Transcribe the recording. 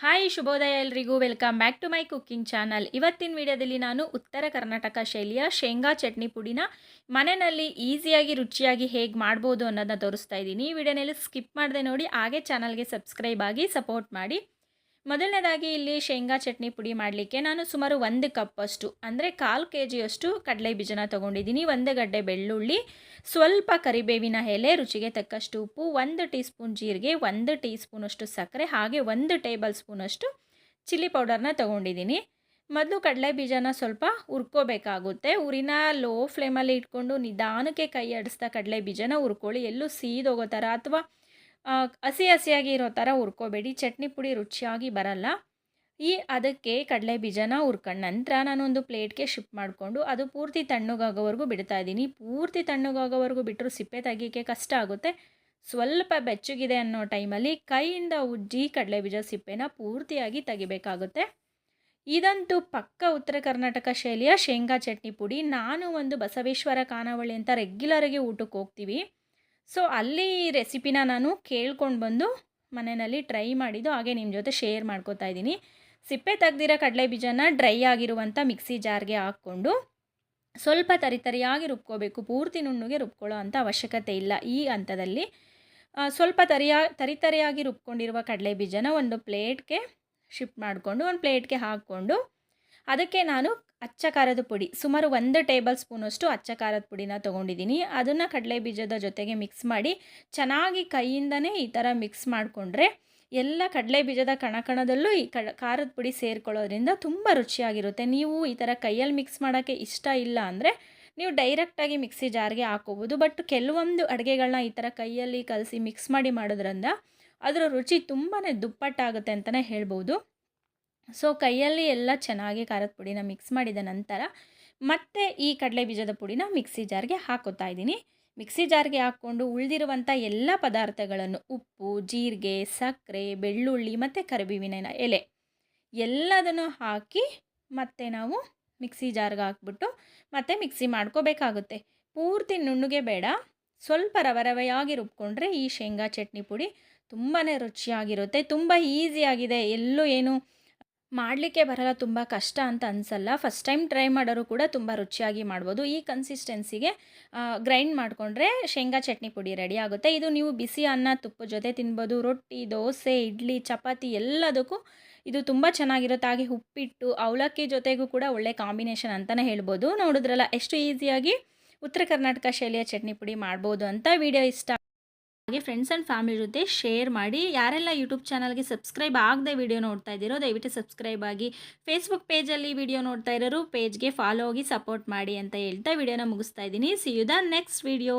Hi ಶುಭೋದಯ ಎಲ್ರಿಗೂ welcome back to my cooking channel. ಇವತ್ತಿನ ವಿಡಿಯೋದಲ್ಲಿ ನಾನು ಉತ್ತರ ಕರ್ನಾಟಕ ಶೈಲಿಯ ಶೇಂಗಾ ಚಟ್ನಿ ಪುಡಿನ ಮನೆಯಲ್ಲಿ ಈಸಿಯಾಗಿ ರುಚಿಯಾಗಿ ಹೇಗೆ ಮಾಡ್ಬೋದು ಅನ್ನೋದನ್ನ ತೋರಿಸ್ತಾ ಇದ್ದೀನಿ. ಈ ವಿಡಿಯೋನಲ್ಲಿ ಸ್ಕಿಪ್ ಮಾಡದೆ ನೋಡಿ, ಹಾಗೆ ಚಾನಲ್ಗೆ ಸಬ್ಸ್ಕ್ರೈಬ್ ಆಗಿ ಸಪೋರ್ಟ್ ಮಾಡಿ. ಮೊದಲನೇದಾಗಿ ಇಲ್ಲಿ ಶೇಂಗಾ ಚಟ್ನಿ ಪುಡಿ ಮಾಡಲಿಕ್ಕೆ ನಾನು ಸುಮಾರು 1 ಕಪ್ಪಷ್ಟು ಅಂದರೆ 1/4 kg ಕಡಲೆ ಬೀಜನ ತೊಗೊಂಡಿದ್ದೀನಿ. 1 ಗಡ್ಡೆ ಬೆಳ್ಳುಳ್ಳಿ, ಸ್ವಲ್ಪ ಕರಿಬೇವಿನ ಎಲೆ, ರುಚಿಗೆ ತಕ್ಕಷ್ಟು ಉಪ್ಪು, 1 ಟೀ ಸ್ಪೂನ್ ಜೀರಿಗೆ, 1 ಟೀ ಸ್ಪೂನಷ್ಟು ಸಕ್ಕರೆ, ಹಾಗೆ 1 ಟೇಬಲ್ ಸ್ಪೂನಷ್ಟು ಚಿಲ್ಲಿ ಪೌಡರ್ನ ತೊಗೊಂಡಿದ್ದೀನಿ. ಮೊದಲು ಕಡಲೆ ಬೀಜನ ಸ್ವಲ್ಪ ಹುರ್ಕೋಬೇಕಾಗುತ್ತೆ. ಉರಿನ ಲೋ ಫ್ಲೇಮಲ್ಲಿ ಇಟ್ಕೊಂಡು ನಿಧಾನಕ್ಕೆ ಕೈ ಆಡಿಸ್ತಾ ಕಡಲೆ ಬೀಜನ ಹುರ್ಕೊಳ್ಳಿ. ಎಲ್ಲೂ ಸೀದೋಗೋ ಥರ ಅಥವಾ ಹಸಿ ಹಸಿಯಾಗಿ ಇರೋ ಥರ ಹುರ್ಕೋಬೇಡಿ, ಚಟ್ನಿ ಪುಡಿ ರುಚಿಯಾಗಿ ಬರಲ್ಲ. ಅದಕ್ಕೆ ಕಡಲೆ ಬೀಜನ ಹುರ್ಕೊಂಡ ನಂತರ ನಾನೊಂದು ಪ್ಲೇಟ್ಗೆ ಶಿಫ್ಟ್ ಮಾಡಿಕೊಂಡು ಅದು ಪೂರ್ತಿ ತಣ್ಣಗಾಗೋವರೆಗೂ ಬಿಡ್ತಾ ಇದ್ದೀನಿ. ಪೂರ್ತಿ ತಣ್ಣಗಾಗೋವರೆಗೂ ಬಿಟ್ಟರು ಸಿಪ್ಪೆ ತೆಗಿಯೋಕ್ಕೆ ಕಷ್ಟ ಆಗುತ್ತೆ. ಸ್ವಲ್ಪ ಬೆಚ್ಚಗಿದೆ ಅನ್ನೋ ಟೈಮಲ್ಲಿ ಕೈಯಿಂದ ಉಜ್ಜಿ ಕಡಲೆ ಬೀಜ ಸಿಪ್ಪೆನ ಪೂರ್ತಿಯಾಗಿ ತೆಗಿಬೇಕಾಗುತ್ತೆ. ಇದಂತೂ ಪಕ್ಕ ಉತ್ತರ ಕರ್ನಾಟಕ ಶೈಲಿಯ ಶೇಂಗಾ ಚಟ್ನಿ ಪುಡಿ. ನಾನು ಒಂದು ಬಸವೇಶ್ವರ ಖಾನಾವಳಿ ಅಂತ ರೆಗ್ಯುಲರಾಗಿ ಊಟಕ್ಕೆ ಹೋಗ್ತೀವಿ. ಸೊ ಅಲ್ಲಿ ರೆಸಿಪಿನ ನಾನು ಕೇಳ್ಕೊಂಡು ಬಂದು ಮನೆಯಲ್ಲಿ ಟ್ರೈ ಮಾಡಿದ್ದು, ಹಾಗೆ ನಿಮ್ಮ ಜೊತೆ ಶೇರ್ ಮಾಡ್ಕೋತಾ ಇದ್ದೀನಿ. ಸಿಪ್ಪೆ ತೆಗ್ದಿರೋ ಕಡಲೆ ಬೀಜನ ಡ್ರೈ ಆಗಿರುವಂಥ ಮಿಕ್ಸಿ ಜಾರ್ಗೆ ಹಾಕ್ಕೊಂಡು ಸ್ವಲ್ಪ ತರಿಯಾಗಿ ರುಬ್ಕೋಬೇಕು. ಪೂರ್ತಿ ನುಣ್ಣಗೆ ರುಬ್ಕೊಳ್ಳೋ ಅಂಥ ಅವಶ್ಯಕತೆ ಇಲ್ಲ ಈ ಹಂತದಲ್ಲಿ. ಸ್ವಲ್ಪ ತರಿಯಾಗಿ ರುಬ್ಕೊಂಡಿರುವ ಕಡಲೆ ಬೀಜನ ಒಂದು ಪ್ಲೇಟ್ಗೆ ಶಿಫ್ಟ್ ಮಾಡಿಕೊಂಡು ಒಂದು ಪ್ಲೇಟ್ಗೆ ಹಾಕ್ಕೊಂಡು ಅದಕ್ಕೆ ನಾನು ಅಚ್ಚ ಖಾರದ ಪುಡಿ ಸುಮಾರು 1 ಟೇಬಲ್ ಸ್ಪೂನಷ್ಟು ಅಚ್ಚ ಖಾರದ ಪುಡಿನ ತೊಗೊಂಡಿದ್ದೀನಿ. ಅದನ್ನು ಕಡಲೆ ಬೀಜದ ಜೊತೆಗೆ ಮಿಕ್ಸ್ ಮಾಡಿ ಚೆನ್ನಾಗಿ ಕೈಯಿಂದನೇ ಈ ಥರ ಮಿಕ್ಸ್ ಮಾಡಿಕೊಂಡ್ರೆ ಎಲ್ಲ ಕಡಲೆ ಬೀಜದ ಕಣದಲ್ಲೂ ಈ ಖಾರದ ಪುಡಿ ಸೇರ್ಕೊಳ್ಳೋದ್ರಿಂದ ತುಂಬ ರುಚಿಯಾಗಿರುತ್ತೆ. ನೀವು ಈ ಥರ ಕೈಯಲ್ಲಿ ಮಿಕ್ಸ್ ಮಾಡೋಕ್ಕೆ ಇಷ್ಟ ಇಲ್ಲ ಅಂದರೆ ನೀವು ಡೈರೆಕ್ಟಾಗಿ ಮಿಕ್ಸಿ ಜಾರ್ಗೆ ಹಾಕೋಬೋದು. ಬಟ್ ಕೆಲವೊಂದು ಅಡುಗೆಗಳನ್ನ ಈ ಥರ ಕೈಯಲ್ಲಿ ಕಲಸಿ ಮಿಕ್ಸ್ ಮಾಡಿ ಮಾಡೋದ್ರಿಂದ ಅದರ ರುಚಿ ತುಂಬಾ ದುಪ್ಪಟ್ಟಾಗುತ್ತೆ ಅಂತಲೇ ಹೇಳ್ಬೋದು. ಸೊ ಕೈಯಲ್ಲಿ ಎಲ್ಲ ಚೆನ್ನಾಗಿ ಖಾರದ ಪುಡಿನ ಮಿಕ್ಸ್ ಮಾಡಿದ ನಂತರ ಮತ್ತೆ ಈ ಕಡಲೆ ಬೀಜದ ಪುಡಿನ ಮಿಕ್ಸಿ ಜಾರ್ಗೆ ಹಾಕೋತಾ ಇದ್ದೀನಿ. ಮಿಕ್ಸಿ ಜಾರ್ಗೆ ಹಾಕ್ಕೊಂಡು ಉಳಿದಿರುವಂಥ ಎಲ್ಲ ಪದಾರ್ಥಗಳನ್ನು ಉಪ್ಪು, ಜೀರಿಗೆ, ಸಕ್ಕರೆ, ಬೆಳ್ಳುಳ್ಳಿ ಮತ್ತು ಕರಿಬೇವಿನ ಎಲೆ ಎಲ್ಲದನ್ನು ಹಾಕಿ ಮತ್ತೆ ನಾವು ಮಿಕ್ಸಿ ಜಾರ್ಗೆ ಹಾಕ್ಬಿಟ್ಟು ಮತ್ತೆ ಮಿಕ್ಸಿ ಮಾಡ್ಕೋಬೇಕಾಗುತ್ತೆ. ಪೂರ್ತಿ ನುಣ್ಣಗೆ ಬೇಡ, ಸ್ವಲ್ಪ ರವೆಯಾಗಿ ರುಬ್ಕೊಂಡ್ರೆ ಈ ಶೇಂಗಾ ಚಟ್ನಿ ಪುಡಿ ತುಂಬಾ ರುಚಿಯಾಗಿರುತ್ತೆ. ತುಂಬ ಈಸಿಯಾಗಿದೆ, ಎಲ್ಲೂ ಏನು ಮಾಡಲಿಕ್ಕೆ ಬರಲ್ಲ, ತುಂಬ ಕಷ್ಟ ಅಂತ ಅನಿಸಲ್ಲ. ಫಸ್ಟ್ ಟೈಮ್ ಟ್ರೈ ಮಾಡೋರು ಕೂಡ ತುಂಬ ರುಚಿಯಾಗಿ ಮಾಡ್ಬೋದು. ಈ ಕನ್ಸಿಸ್ಟೆನ್ಸಿಗೆ ಗ್ರೈಂಡ್ ಮಾಡಿಕೊಂಡ್ರೆ ಶೇಂಗಾ ಚಟ್ನಿ ಪುಡಿ ರೆಡಿ ಆಗುತ್ತೆ. ಇದು ನೀವು ಬಿಸಿ ಅನ್ನ ತುಪ್ಪದ ಜೊತೆ ತಿನ್ಬೋದು, ರೊಟ್ಟಿ, ದೋಸೆ, ಇಡ್ಲಿ, ಚಪಾತಿ ಎಲ್ಲದಕ್ಕೂ ಇದು ತುಂಬ ಚೆನ್ನಾಗಿರುತ್ತೆ. ಹಾಗೆ ಉಪ್ಪಿಟ್ಟು, ಅವಲಕ್ಕಿ ಜೊತೆಗೂ ಕೂಡ ಒಳ್ಳೆ ಕಾಂಬಿನೇಷನ್ ಅಂತಲೇ ಹೇಳ್ಬೋದು. ನೋಡಿದ್ರಲ್ಲ ಎಷ್ಟು ಈಸಿಯಾಗಿ ಉತ್ತರ ಕರ್ನಾಟಕ ಶೈಲಿಯ ಚಟ್ನಿ ಪುಡಿ ಮಾಡ್ಬೋದು ಅಂತ. ವಿಡಿಯೋ ಇಷ್ಟ ಹಾಗೆ ಫ್ರೆಂಡ್ಸ್ ಆ್ಯಂಡ್ ಫ್ಯಾಮಿಲಿ ಜೊತೆ ಶೇರ್ ಮಾಡಿ. ಯಾರೆಲ್ಲ ಯೂಟ್ಯೂಬ್ ಚಾನಲ್ಗೆ ಸಬ್ಸ್ಕ್ರೈಬ್ ಆಗದೆ ವಿಡಿಯೋ ನೋಡ್ತಾ ಇದ್ದೀರೋ ದಯವಿಟ್ಟು ಸಬ್ಸ್ಕ್ರೈಬ್ ಆಗಿ. ಫೇಸ್ಬುಕ್ ಪೇಜಲ್ಲಿ ವಿಡಿಯೋ ನೋಡ್ತಾ ಇರೋರು ಪೇಜ್ಗೆ ಫಾಲೋ ಆಗಿ ಸಪೋರ್ಟ್ ಮಾಡಿ ಅಂತ ಹೇಳ್ತಾ ವಿಡಿಯೋನ ಮುಗಿಸ್ತಾ ಇದ್ದೀನಿ. See you the next video.